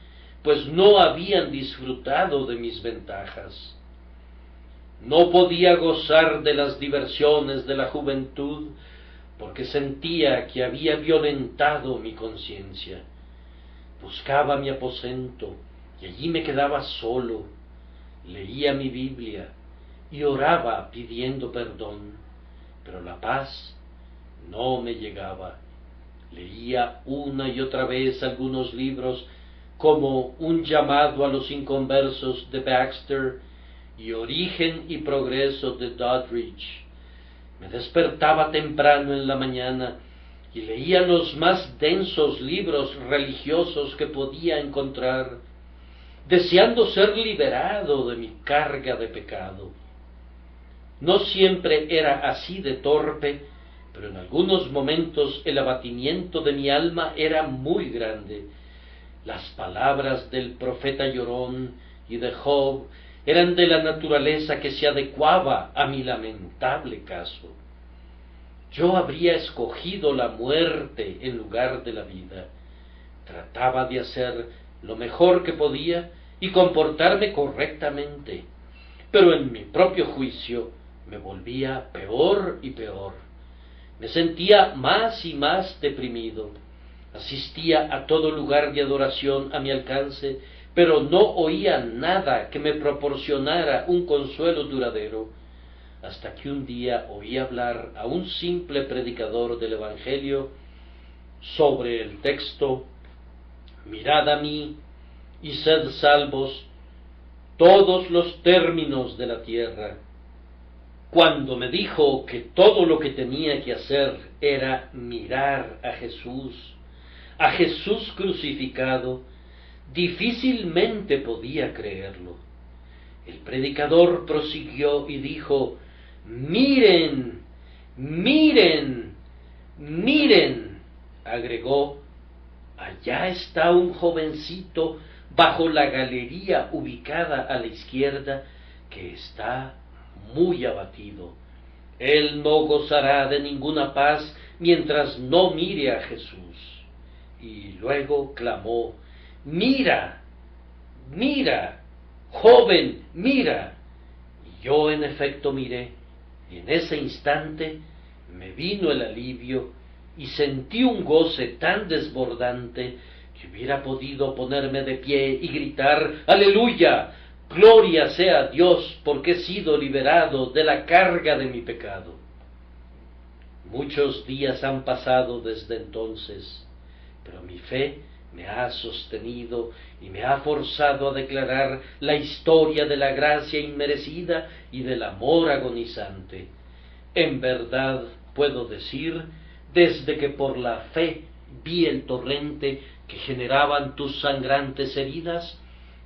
A: pues no habían disfrutado de mis ventajas. No podía gozar de las diversiones de la juventud, porque sentía que había violentado mi conciencia. Buscaba mi aposento, y allí me quedaba solo, leía mi Biblia, y oraba pidiendo perdón, pero la paz no me llegaba. Leía una y otra vez algunos libros como Un llamado a los inconversos de Baxter y Origen y progreso de Doddridge. Me despertaba temprano en la mañana y leía los más densos libros religiosos que podía encontrar, deseando ser liberado de mi carga de pecado. No siempre era así de torpe, pero en algunos momentos el abatimiento de mi alma era muy grande. Las palabras del profeta llorón y de Job eran de la naturaleza que se adecuaba a mi lamentable caso. Yo habría escogido la muerte en lugar de la vida. Trataba de hacer lo mejor que podía y comportarme correctamente, pero en mi propio juicio me volvía peor y peor. Me sentía más y más deprimido. Asistía a todo lugar de adoración a mi alcance, pero no oía nada que me proporcionara un consuelo duradero, hasta que un día oí hablar a un simple predicador del Evangelio sobre el texto: «Mirad a mí y sed salvos todos los términos de la tierra». Cuando me dijo que todo lo que tenía que hacer era mirar a Jesús crucificado, difícilmente podía creerlo. El predicador prosiguió y dijo: «Miren, miren, miren», agregó: «allá está un jovencito bajo la galería ubicada a la izquierda que está muy abatido. Él no gozará de ninguna paz mientras no mire a Jesús». Y luego clamó: «Mira, mira, joven, mira». Y yo en efecto miré, y en ese instante me vino el alivio y sentí un goce tan desbordante que hubiera podido ponerme de pie y gritar: «¡Aleluya! Gloria sea a Dios, porque he sido liberado de la carga de mi pecado». Muchos días han pasado desde entonces, pero mi fe me ha sostenido y me ha forzado a declarar la historia de la gracia inmerecida y del amor agonizante. En verdad puedo decir, desde que por la fe vi el torrente que generaban tus sangrantes heridas,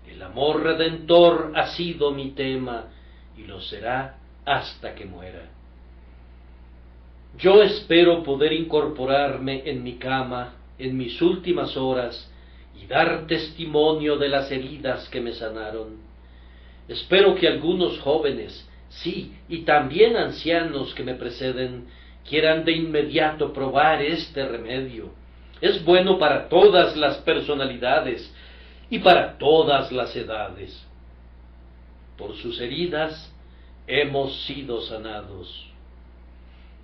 A: el amor redentor ha sido mi tema y lo será hasta que muera. Yo espero poder incorporarme en mi cama en mis últimas horas y dar testimonio de las heridas que me sanaron. Espero que algunos jóvenes, sí, y también ancianos que me preceden, quieran de inmediato probar este remedio. Es bueno para todas las personalidades y para todas las edades. Por sus heridas hemos sido sanados.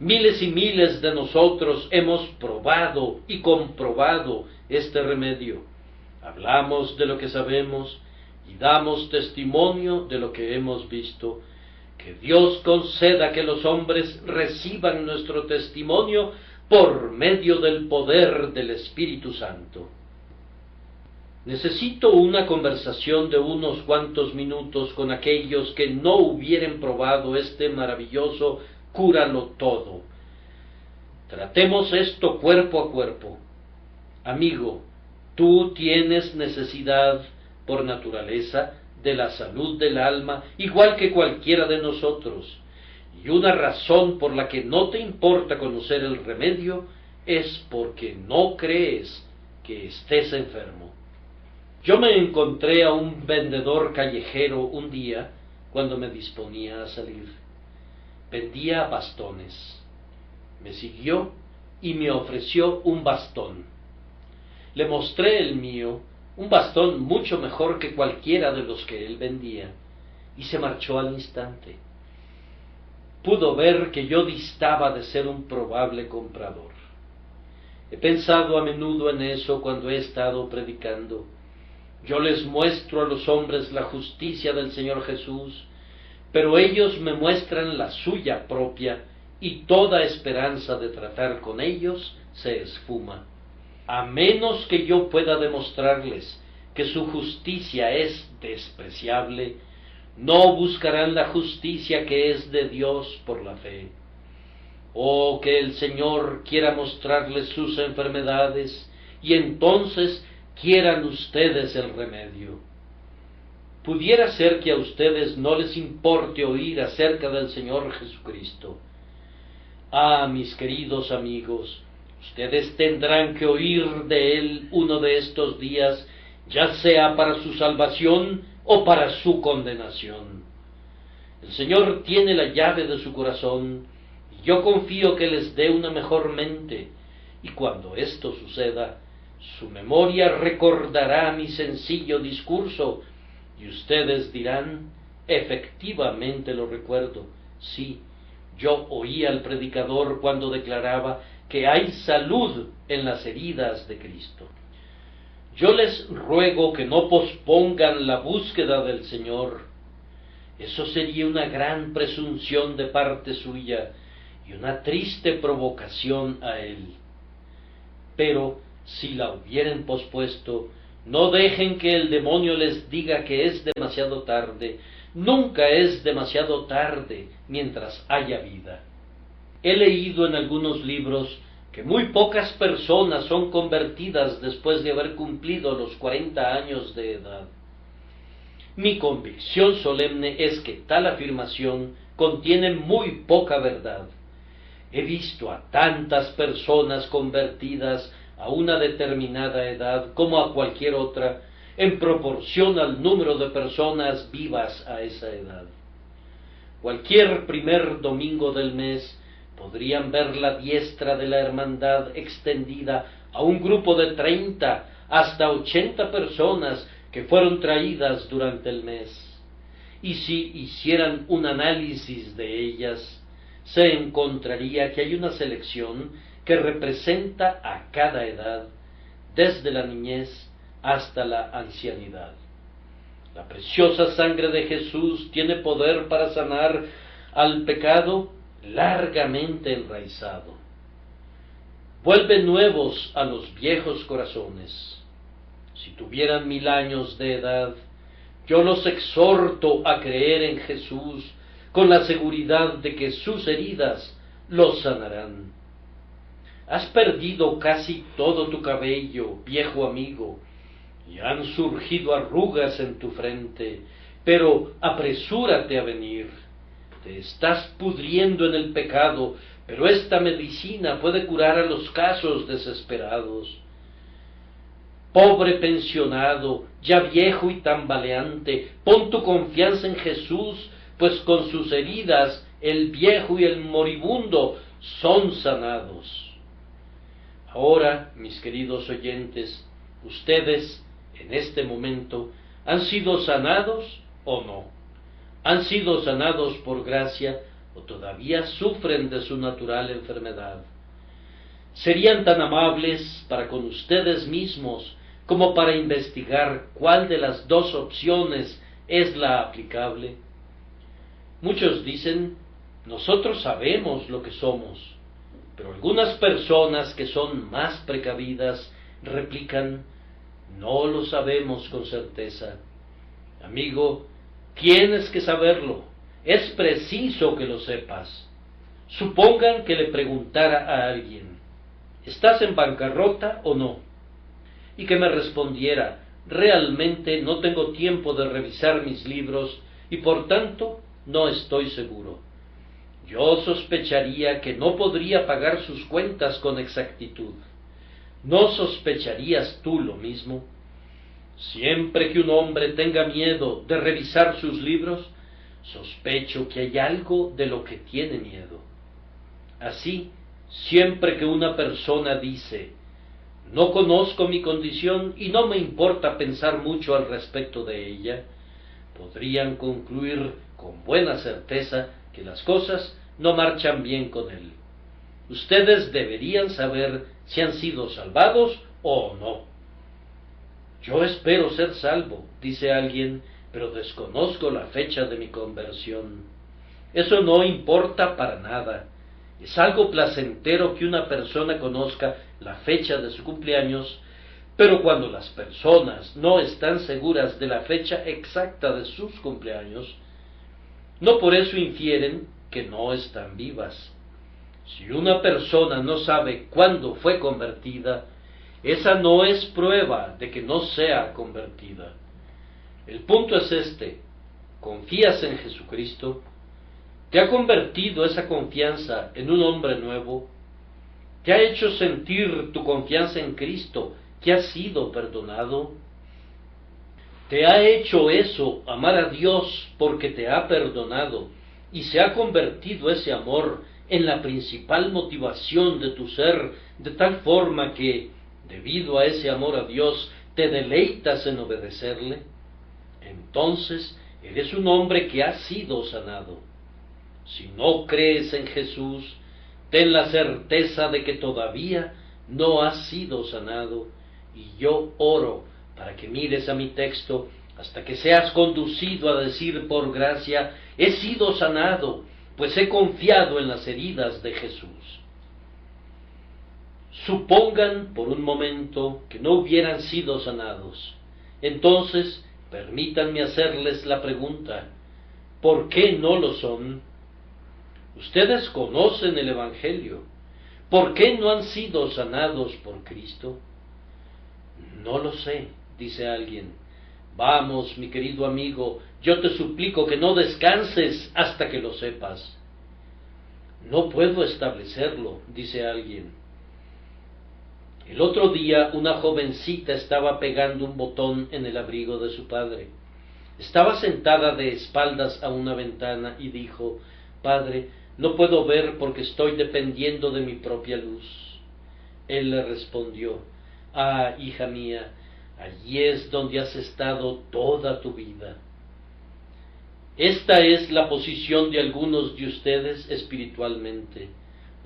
A: Miles y miles de nosotros hemos probado y comprobado este remedio. Hablamos de lo que sabemos y damos testimonio de lo que hemos visto. Que Dios conceda que los hombres reciban nuestro testimonio por medio del poder del Espíritu Santo. Necesito una conversación de unos cuantos minutos con aquellos que no hubieren probado este maravilloso cúralo todo. Tratemos esto cuerpo a cuerpo. Amigo, tú tienes necesidad, por naturaleza, de la salud del alma, igual que cualquiera de nosotros, y una razón por la que no te importa conocer el remedio es porque no crees que estés enfermo. Yo me encontré a un vendedor callejero un día cuando me disponía a salir. Vendía bastones. Me siguió y me ofreció un bastón. Le mostré el mío, un bastón mucho mejor que cualquiera de los que él vendía, y se marchó al instante. Pudo ver que yo distaba de ser un probable comprador. He pensado a menudo en eso cuando he estado predicando. Yo les muestro a los hombres la justicia del Señor Jesús, pero ellos me muestran la suya propia, y toda esperanza de tratar con ellos se esfuma. A menos que yo pueda demostrarles que su justicia es despreciable, no buscarán la justicia que es de Dios por la fe. Oh, que el Señor quiera mostrarles sus enfermedades, y entonces quieran ustedes el remedio. Pudiera ser que a ustedes no les importe oír acerca del Señor Jesucristo. Ah, mis queridos amigos, ustedes tendrán que oír de Él uno de estos días, ya sea para su salvación o para su condenación. El Señor tiene la llave de su corazón, y yo confío que les dé una mejor mente, y cuando esto suceda, su memoria recordará mi sencillo discurso, y ustedes dirán, efectivamente lo recuerdo. Sí, yo oí al predicador cuando declaraba que hay salud en las heridas de Cristo. Yo les ruego que no pospongan la búsqueda del Señor. Eso sería una gran presunción de parte suya y una triste provocación a Él. Pero si la hubieren pospuesto, no dejen que el demonio les diga que es demasiado tarde. Nunca es demasiado tarde mientras haya vida. He leído en algunos libros que muy pocas personas son convertidas después de haber cumplido los 40 años de edad. Mi convicción solemne es que tal afirmación contiene muy poca verdad. He visto a tantas personas convertidas a una determinada edad como a cualquier otra, en proporción al número de personas vivas a esa edad. Cualquier primer domingo del mes podrían ver la diestra de la hermandad extendida a un grupo de 30 hasta 80 personas que fueron traídas durante el mes. Y si hicieran un análisis de ellas, se encontraría que hay una selección que representa a cada edad, desde la niñez hasta la ancianidad. La preciosa sangre de Jesús tiene poder para sanar al pecado largamente enraizado. Vuelve nuevos a los viejos corazones. Si tuvieran 1000 años de edad, yo los exhorto a creer en Jesús con la seguridad de que sus heridas los sanarán. Has perdido casi todo tu cabello, viejo amigo, y han surgido arrugas en tu frente, pero apresúrate a venir. Te estás pudriendo en el pecado, pero esta medicina puede curar a los casos desesperados. Pobre pensionado, ya viejo y tambaleante, pon tu confianza en Jesús, pues con sus heridas el viejo y el moribundo son sanados. Ahora, mis queridos oyentes, ustedes, en este momento, ¿han sido sanados o no? ¿Han sido sanados por gracia o todavía sufren de su natural enfermedad? ¿Serían tan amables para con ustedes mismos como para investigar cuál de las dos opciones es la aplicable? Muchos dicen, nosotros sabemos lo que somos, pero algunas personas que son más precavidas replican, no lo sabemos con certeza. Amigo, tienes que saberlo, es preciso que lo sepas. Supongan que le preguntara a alguien, ¿estás en bancarrota o no? Y que me respondiera, realmente no tengo tiempo de revisar mis libros y por tanto no estoy seguro. Yo sospecharía que no podría pagar sus cuentas con exactitud. ¿No sospecharías tú lo mismo? Siempre que un hombre tenga miedo de revisar sus libros, sospecho que hay algo de lo que tiene miedo. Así, siempre que una persona dice, no conozco mi condición y no me importa pensar mucho al respecto de ella, podrían concluir con buena certeza que las cosas no marchan bien con él. Ustedes deberían saber si han sido salvados o no. Yo espero ser salvo, dice alguien, pero desconozco la fecha de mi conversión. Eso no importa para nada. Es algo placentero que una persona conozca la fecha de su cumpleaños, pero cuando las personas no están seguras de la fecha exacta de sus cumpleaños, no por eso infieren que no están vivas. Si una persona no sabe cuándo fue convertida, esa no es prueba de que no sea convertida. El punto es este: ¿confías en Jesucristo? ¿Te ha convertido esa confianza en un hombre nuevo? ¿Te ha hecho sentir tu confianza en Cristo que has sido perdonado? ¿Te ha hecho eso amar a Dios porque te ha perdonado y se ha convertido ese amor en la principal motivación de tu ser, de tal forma que, debido a ese amor a Dios, te deleitas en obedecerle? Entonces eres un hombre que ha sido sanado. Si no crees en Jesús, ten la certeza de que todavía no has sido sanado, y yo oro para que mires a mi texto hasta que seas conducido a decir por gracia, he sido sanado, pues he confiado en las heridas de Jesús. Supongan por un momento que no hubieran sido sanados. Entonces, permítanme hacerles la pregunta, ¿por qué no lo son? Ustedes conocen el Evangelio. ¿Por qué no han sido sanados por Cristo? No lo sé, dice alguien. Vamos, mi querido amigo, yo te suplico que no descanses hasta que lo sepas. No puedo establecerlo, dice alguien. El otro día una jovencita estaba pegando un botón en el abrigo de su padre. Estaba sentada de espaldas a una ventana y dijo, «Padre, no puedo ver porque estoy dependiendo de mi propia luz». Él le respondió, «Ah, hija mía, allí es donde has estado toda tu vida». Esta es la posición de algunos de ustedes espiritualmente.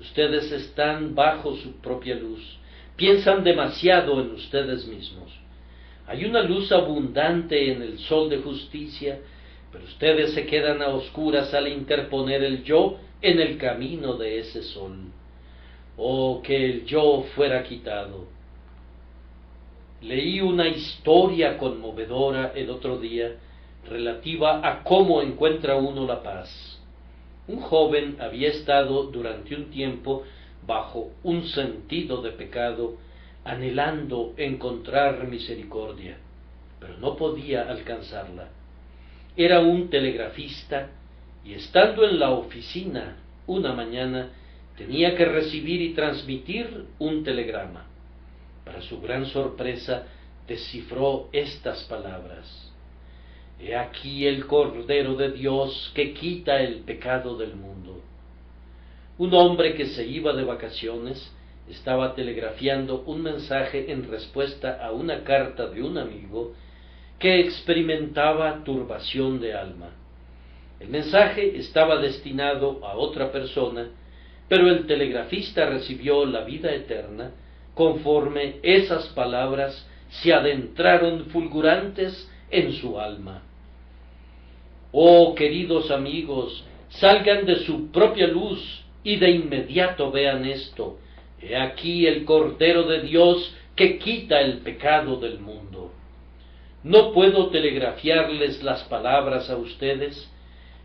A: Ustedes están bajo su propia luz. Piensan demasiado en ustedes mismos. Hay una luz abundante en el sol de justicia, pero ustedes se quedan a oscuras al interponer el yo en el camino de ese sol. Oh, que el yo fuera quitado. Leí una historia conmovedora el otro día relativa a cómo encuentra uno la paz. Un joven había estado durante un tiempo bajo un sentido de pecado, anhelando encontrar misericordia, pero no podía alcanzarla. Era un telegrafista y estando en la oficina una mañana tenía que recibir y transmitir un telegrama. Para su gran sorpresa descifró estas palabras: He aquí el Cordero de Dios que quita el pecado del mundo. Un hombre que se iba de vacaciones estaba telegrafiando un mensaje en respuesta a una carta de un amigo que experimentaba turbación de alma. El mensaje estaba destinado a otra persona, pero el telegrafista recibió la vida eterna conforme esas palabras se adentraron fulgurantes en su alma. Oh, queridos amigos, salgan de su propia luz y de inmediato vean esto: He aquí el Cordero de Dios que quita el pecado del mundo. No puedo telegrafiarles las palabras a ustedes,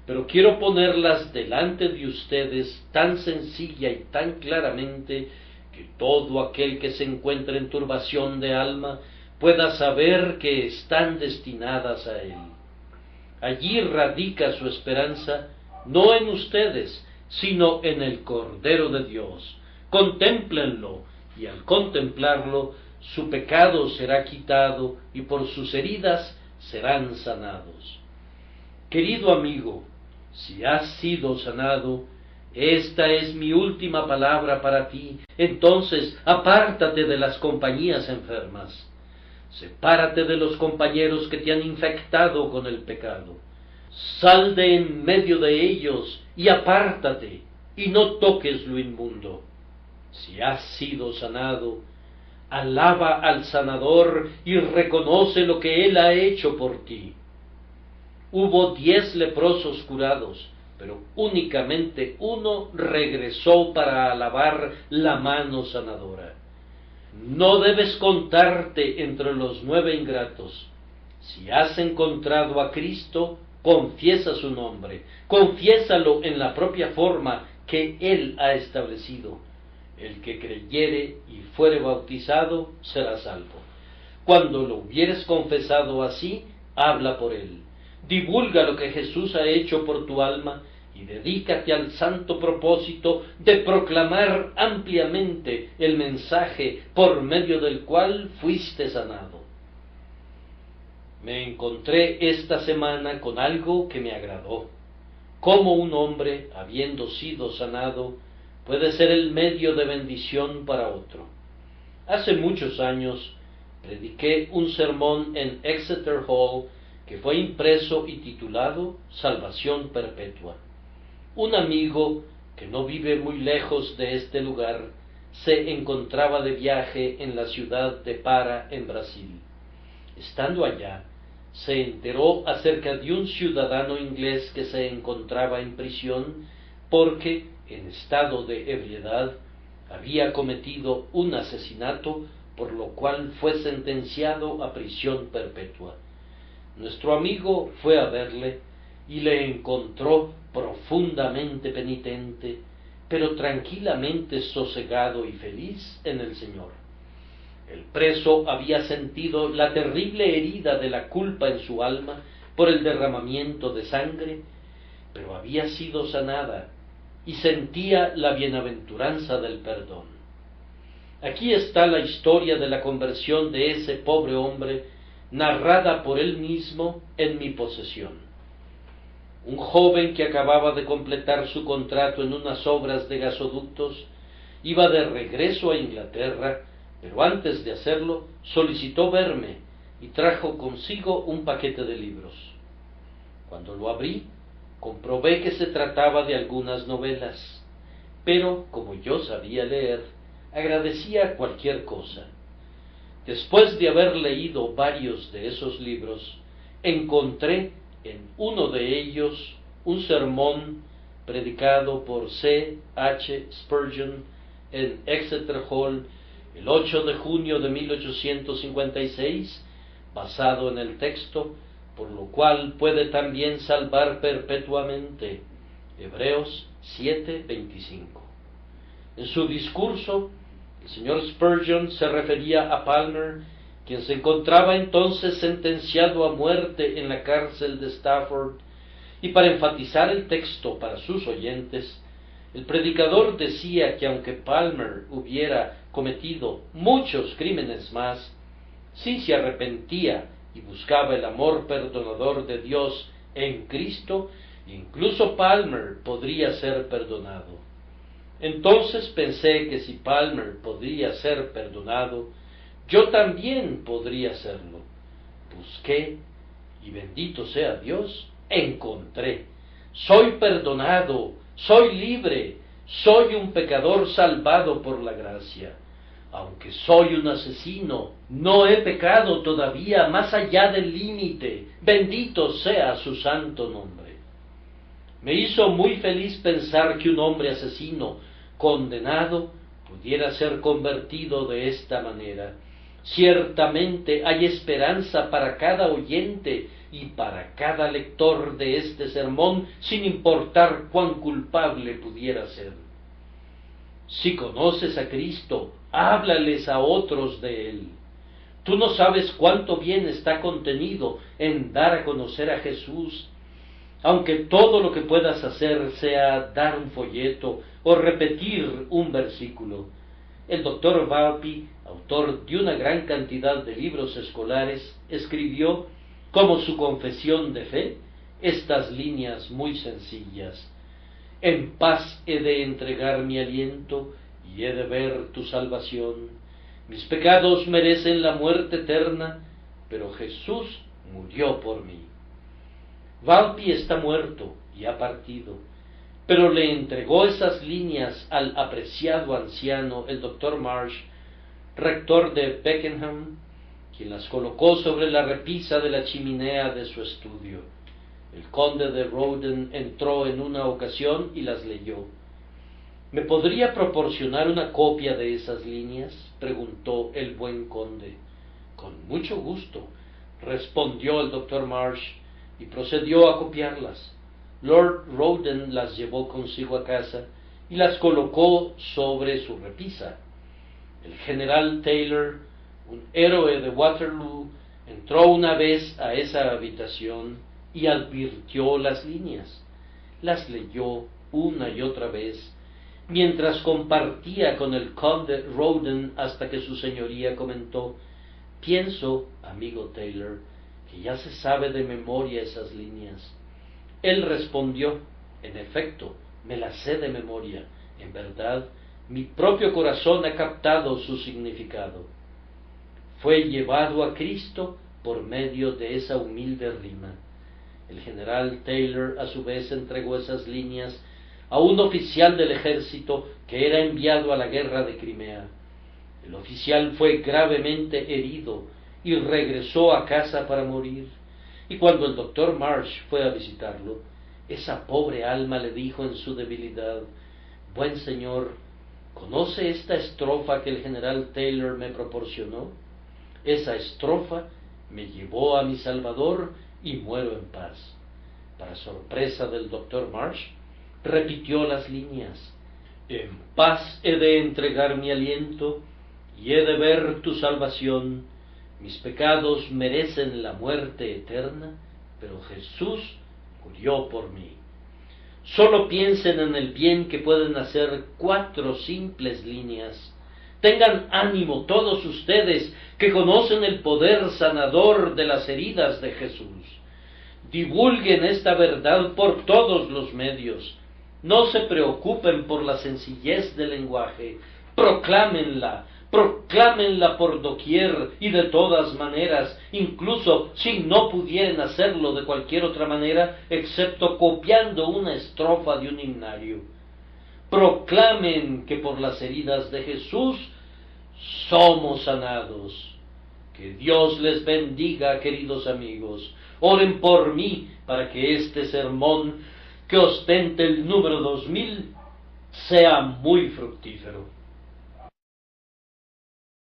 A: pero quiero ponerlas delante de ustedes tan sencilla y tan claramente que todo aquel que se encuentre en turbación de alma pueda saber que están destinadas a Él. Allí radica su esperanza, no en ustedes, sino en el Cordero de Dios. Contémplenlo, y al contemplarlo, su pecado será quitado, y por sus heridas serán sanados. Querido amigo, si has sido sanado, esta es mi última palabra para ti. Entonces, apártate de las compañías enfermas. Sepárate de los compañeros que te han infectado con el pecado. Sal de en medio de ellos y apártate, y no toques lo inmundo. Si has sido sanado, alaba al sanador y reconoce lo que él ha hecho por ti. Hubo 10 leprosos curados, pero únicamente uno regresó para alabar la mano sanadora. No debes contarte entre los 9 ingratos. Si has encontrado a Cristo, confiesa su nombre, confiésalo en la propia forma que Él ha establecido. El que creyere y fuere bautizado será salvo. Cuando lo hubieres confesado así, habla por él. Divulga lo que Jesús ha hecho por tu alma y dedícate al santo propósito de proclamar ampliamente el mensaje por medio del cual fuiste sanado. Me encontré esta semana con algo que me agradó. Cómo un hombre, habiendo sido sanado, puede ser el medio de bendición para otro. Hace muchos años prediqué un sermón en Exeter Hall que fue impreso y titulado Salvación Perpetua. Un amigo que no vive muy lejos de este lugar se encontraba de viaje en la ciudad de Para, en Brasil. Estando allá, se enteró acerca de un ciudadano inglés que se encontraba en prisión porque, en estado de ebriedad, había cometido un asesinato, por lo cual fue sentenciado a prisión perpetua. Nuestro amigo fue a verle y le encontró profundamente penitente, pero tranquilamente sosegado y feliz en el Señor. El preso había sentido la terrible herida de la culpa en su alma por el derramamiento de sangre, pero había sido sanada y sentía la bienaventuranza del perdón. Aquí está la historia de la conversión de ese pobre hombre, narrada por él mismo en mi posesión. Un joven que acababa de completar su contrato en unas obras de gasoductos iba de regreso a Inglaterra, pero antes de hacerlo solicitó verme y trajo consigo un paquete de libros. Cuando lo abrí, comprobé que se trataba de algunas novelas, pero como yo sabía leer, agradecía cualquier cosa. Después de haber leído varios de esos libros, encontré en uno de ellos un sermón predicado por C. H. Spurgeon en Exeter Hall el 8 de junio de 1856, basado en el texto, por lo cual puede también salvar perpetuamente. Hebreos 7:25. En su discurso, el señor Spurgeon se refería a Palmer, quien se encontraba entonces sentenciado a muerte en la cárcel de Stafford, y para enfatizar el texto para sus oyentes, el predicador decía que aunque Palmer hubiera cometido muchos crímenes más, si se arrepentía y buscaba el amor perdonador de Dios en Cristo, incluso Palmer podría ser perdonado. Entonces pensé que si Palmer podría ser perdonado, yo también podría serlo. Busqué, y bendito sea Dios, encontré. Soy perdonado, soy libre, soy un pecador salvado por la gracia. Aunque soy un asesino, no he pecado todavía más allá del límite. Bendito sea su santo nombre. Me hizo muy feliz pensar que un hombre asesino, condenado, pudiera ser convertido de esta manera. Ciertamente hay esperanza para cada oyente y para cada lector de este sermón, sin importar cuán culpable pudiera ser. Si conoces a Cristo, háblales a otros de Él. Tú no sabes cuánto bien está contenido en dar a conocer a Jesús, aunque todo lo que puedas hacer sea dar un folleto o repetir un versículo. El Dr. Valpy, autor de una gran cantidad de libros escolares, escribió, como su confesión de fe, estas líneas muy sencillas: en paz he de entregar mi aliento y he de ver tu salvación. Mis pecados merecen la muerte eterna, pero Jesús murió por mí. Valpy está muerto y ha partido, pero le entregó esas líneas al apreciado anciano, el Dr. Marsh, rector de Beckenham, quien las colocó sobre la repisa de la chimenea de su estudio. El conde de Rawdon entró en una ocasión y las leyó. ¿Me podría proporcionar una copia de esas líneas?, preguntó el buen conde. Con mucho gusto, respondió el Dr. Marsh, y procedió a copiarlas. Lord Rawdon las llevó consigo a casa y las colocó sobre su repisa. El general Taylor, un héroe de Waterloo, entró una vez a esa habitación y advirtió las líneas. Las leyó una y otra vez, mientras compartía con el conde Rawdon, hasta que su señoría comentó: pienso, amigo Taylor, que ya se sabe de memoria esas líneas. Él respondió: en efecto, me las sé de memoria. En verdad, mi propio corazón ha captado su significado. Fue llevado a Cristo por medio de esa humilde rima. El general Taylor a su vez entregó esas líneas a un oficial del ejército que era enviado a la guerra de Crimea. El oficial fue gravemente herido y regresó a casa para morir. Y cuando el Dr. Marsh fue a visitarlo, esa pobre alma le dijo en su debilidad: buen señor, ¿conoce esta estrofa que el general Taylor me proporcionó? Esa estrofa me llevó a mi Salvador y muero en paz. Para sorpresa del Dr. Marsh, repitió las líneas: en paz he de entregar mi aliento y he de ver tu salvación. Mis pecados merecen la muerte eterna, pero Jesús murió por mí. Solo piensen en el bien que pueden hacer 4 simples líneas. Tengan ánimo todos ustedes que conocen el poder sanador de las heridas de Jesús. Divulguen esta verdad por todos los medios. No se preocupen por la sencillez del lenguaje. Proclámenla por doquier y de todas maneras, incluso si no pudieran hacerlo de cualquier otra manera, excepto copiando una estrofa de un himnario. Proclamen que por las heridas de Jesús somos sanados. Que Dios les bendiga, queridos amigos. Oren por mí para que este sermón, que ostente el número 2000, sea muy fructífero.